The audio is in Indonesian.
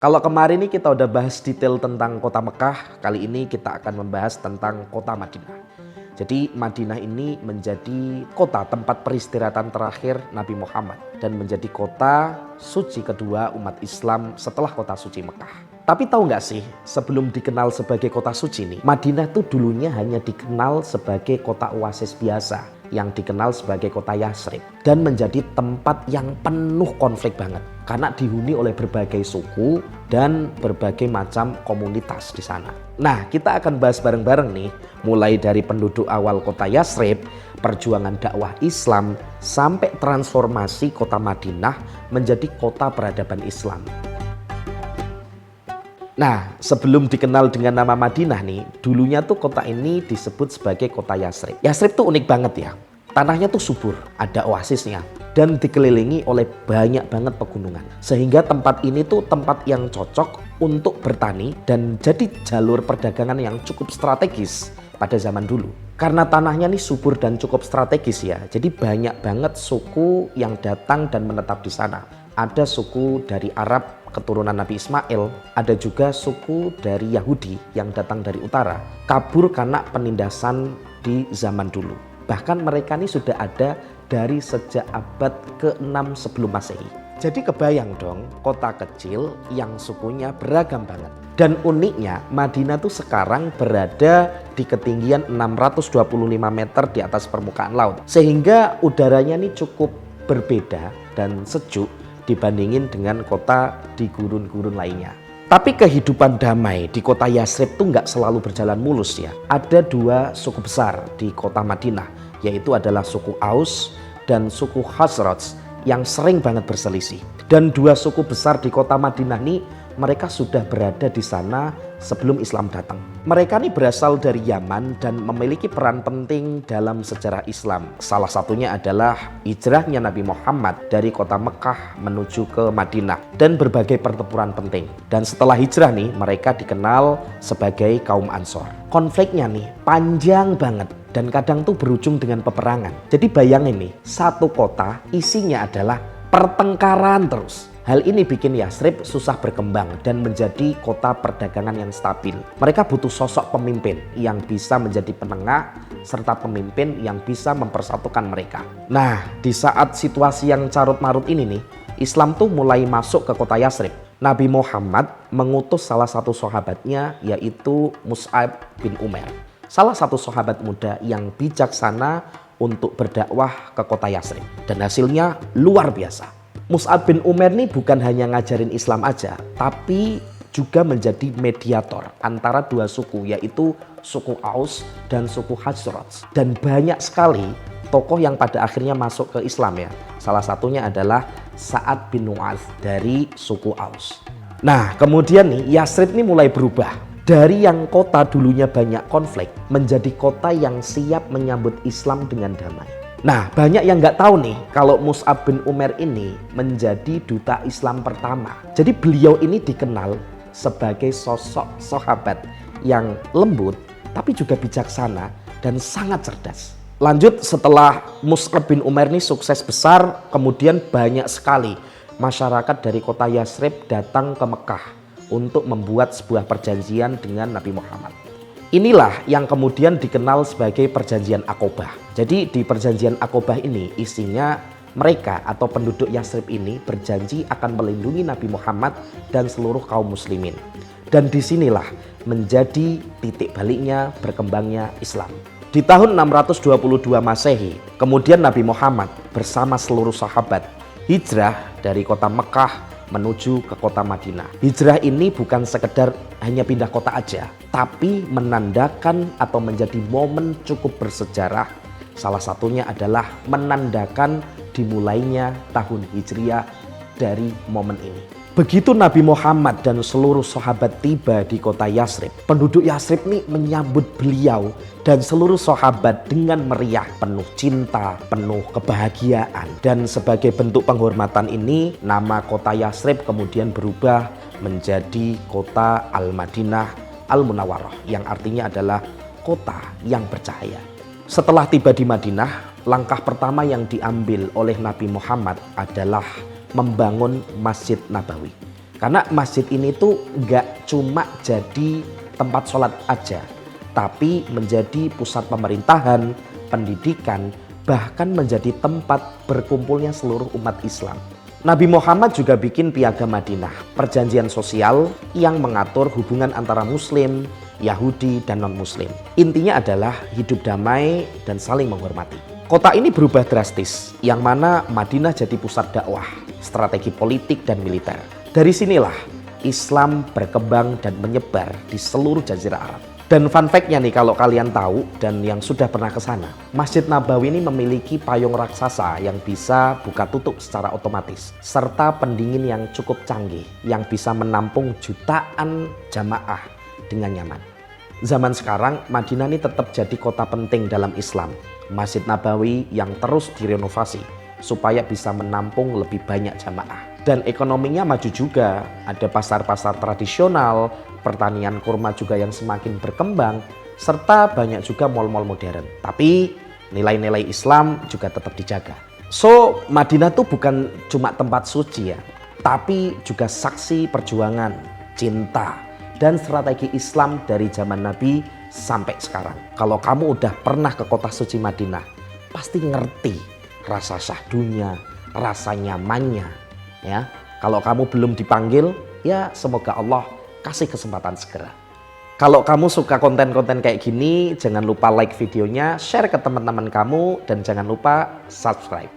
Kalau kemarin ini kita udah bahas detail tentang kota Mekah, kali ini kita akan membahas tentang kota Madinah. Jadi Madinah ini menjadi kota tempat peristirahatan terakhir Nabi Muhammad dan menjadi kota suci kedua umat Islam setelah kota suci Mekah. Tapi tahu nggak sih, sebelum dikenal sebagai kota suci nih, Madinah tuh dulunya hanya dikenal sebagai kota oasis biasa yang dikenal sebagai kota Yasrib dan menjadi tempat yang penuh konflik banget karena dihuni oleh berbagai suku dan berbagai macam komunitas di sana. Nah, kita akan bahas bareng-bareng nih, mulai dari penduduk awal kota Yasrib, perjuangan dakwah Islam, sampai transformasi kota Madinah menjadi kota peradaban Islam. Nah, sebelum dikenal dengan nama Madinah nih, dulunya tuh kota ini disebut sebagai kota Yasrib. Yasrib tuh unik banget ya. Tanahnya tuh subur, ada oasisnya, dan dikelilingi oleh banyak banget pegunungan. Sehingga tempat ini tuh tempat yang cocok untuk bertani dan jadi jalur perdagangan yang cukup strategis pada zaman dulu. Karena tanahnya nih subur dan cukup strategis ya, jadi banyak banget suku yang datang dan menetap di sana. Ada suku dari Arab keturunan Nabi Ismail, ada juga suku dari Yahudi yang datang dari utara, kabur karena penindasan di zaman dulu. Bahkan mereka ini sudah ada dari sejak abad ke-6 sebelum Masehi. Jadi kebayang dong, kota kecil yang sukunya beragam banget. Dan uniknya Madinah tuh sekarang berada di ketinggian 625 meter di atas permukaan laut. Sehingga udaranya ini cukup berbeda dan sejuk dibandingin dengan kota di gurun-gurun lainnya. Tapi kehidupan damai di kota Yasrib tuh nggak selalu berjalan mulus ya. Ada dua suku besar di kota Madinah, yaitu adalah suku Aus dan suku Khazraj yang sering banget berselisih. Dan dua suku besar di kota Madinah ini mereka sudah berada di sana sebelum Islam datang. Mereka ini berasal dari Yaman dan memiliki peran penting dalam sejarah Islam. Salah satunya adalah hijrahnya Nabi Muhammad dari kota Mekah menuju ke Madinah dan berbagai pertempuran penting. Dan setelah hijrah nih, mereka dikenal sebagai kaum Ansor. Konfliknya nih panjang banget dan kadang tuh berujung dengan peperangan. Jadi bayangin nih, satu kota isinya adalah pertengkaran terus. Hal ini bikin Yasrib susah berkembang dan menjadi kota perdagangan yang stabil. Mereka butuh sosok pemimpin yang bisa menjadi penengah serta pemimpin yang bisa mempersatukan mereka. Nah, di saat situasi yang carut-marut ini nih, Islam tuh mulai masuk ke kota Yasrib. Nabi Muhammad mengutus salah satu sahabatnya, yaitu Mus'ab bin Umair. Salah satu sahabat muda yang bijaksana untuk berdakwah ke kota Yasrib. Dan hasilnya luar biasa. Mus'ab bin Umair ini bukan hanya ngajarin Islam aja, tapi juga menjadi mediator antara dua suku, yaitu suku Aus dan suku Khazraj. Dan banyak sekali tokoh yang pada akhirnya masuk ke Islam ya. Salah satunya adalah Sa'ad bin Mu'adz dari suku Aus. Nah, kemudian nih Yasrib ini mulai berubah. Dari yang kota dulunya banyak konflik menjadi kota yang siap menyambut Islam dengan damai. Nah, banyak yang nggak tahu nih kalau Mus'ab bin Umair ini menjadi duta Islam pertama. Jadi beliau ini dikenal sebagai sosok sahabat yang lembut tapi juga bijaksana dan sangat cerdas. Lanjut, setelah Mus'ab bin Umair ini sukses besar, kemudian banyak sekali masyarakat dari kota Yasrib datang ke Mekah untuk membuat sebuah perjanjian dengan Nabi Muhammad. Inilah yang kemudian dikenal sebagai perjanjian Aqobah. Jadi di perjanjian Aqobah ini isinya mereka atau penduduk Yasrib ini berjanji akan melindungi Nabi Muhammad dan seluruh kaum muslimin. Dan disinilah menjadi titik baliknya berkembangnya Islam. Di tahun 622 Masehi, kemudian Nabi Muhammad bersama seluruh sahabat hijrah dari kota Mekah menuju ke kota Madinah. Hijrah ini bukan sekedar hanya pindah kota aja, tapi menandakan atau menjadi momen cukup bersejarah. Salah satunya adalah menandakan dimulainya tahun Hijriah dari momen ini. Begitu Nabi Muhammad dan seluruh sahabat tiba di kota Yasrib, penduduk Yasrib ini menyambut beliau dan seluruh sahabat dengan meriah, penuh cinta, penuh kebahagiaan. Dan sebagai bentuk penghormatan ini, nama kota Yasrib kemudian berubah menjadi kota Al-Madinah Al-Munawwarah, yang artinya adalah kota yang bercahaya. Setelah tiba di Madinah, langkah pertama yang diambil oleh Nabi Muhammad adalah membangun Masjid Nabawi. Karena masjid ini tuh nggak cuma jadi tempat sholat aja, tapi menjadi pusat pemerintahan, pendidikan, bahkan menjadi tempat berkumpulnya seluruh umat Islam. Nabi Muhammad juga bikin Piagam Madinah, perjanjian sosial yang mengatur hubungan antara Muslim, Yahudi, dan non-Muslim. Intinya adalah hidup damai dan saling menghormati. Kota ini berubah drastis, yang mana Madinah jadi pusat dakwah, strategi politik dan militer. Dari sinilah Islam berkembang dan menyebar di seluruh Jazirah Arab. Dan fun fact-nya nih, kalau kalian tahu dan yang sudah pernah ke sana, Masjid Nabawi ini memiliki payung raksasa yang bisa buka tutup secara otomatis, serta pendingin yang cukup canggih yang bisa menampung jutaan jamaah dengan nyaman. Zaman sekarang Madinah ini tetap jadi kota penting dalam Islam. Masjid Nabawi yang terus direnovasi supaya bisa menampung lebih banyak jamaah. Dan ekonominya maju juga, ada pasar-pasar tradisional, pertanian kurma juga yang semakin berkembang, serta banyak juga mal-mal modern. Tapi nilai-nilai Islam juga tetap dijaga. So, Madinah tuh bukan cuma tempat suci ya, tapi juga saksi perjuangan, cinta, dan strategi Islam dari zaman Nabi sampai sekarang. Kalau kamu udah pernah ke kota suci Madinah, pasti ngerti rasa syahdunya, rasa nyamannya. Ya, kalau kamu belum dipanggil, ya semoga Allah kasih kesempatan segera. Kalau kamu suka konten-konten kayak gini, jangan lupa like videonya, share ke teman-teman kamu, dan jangan lupa subscribe.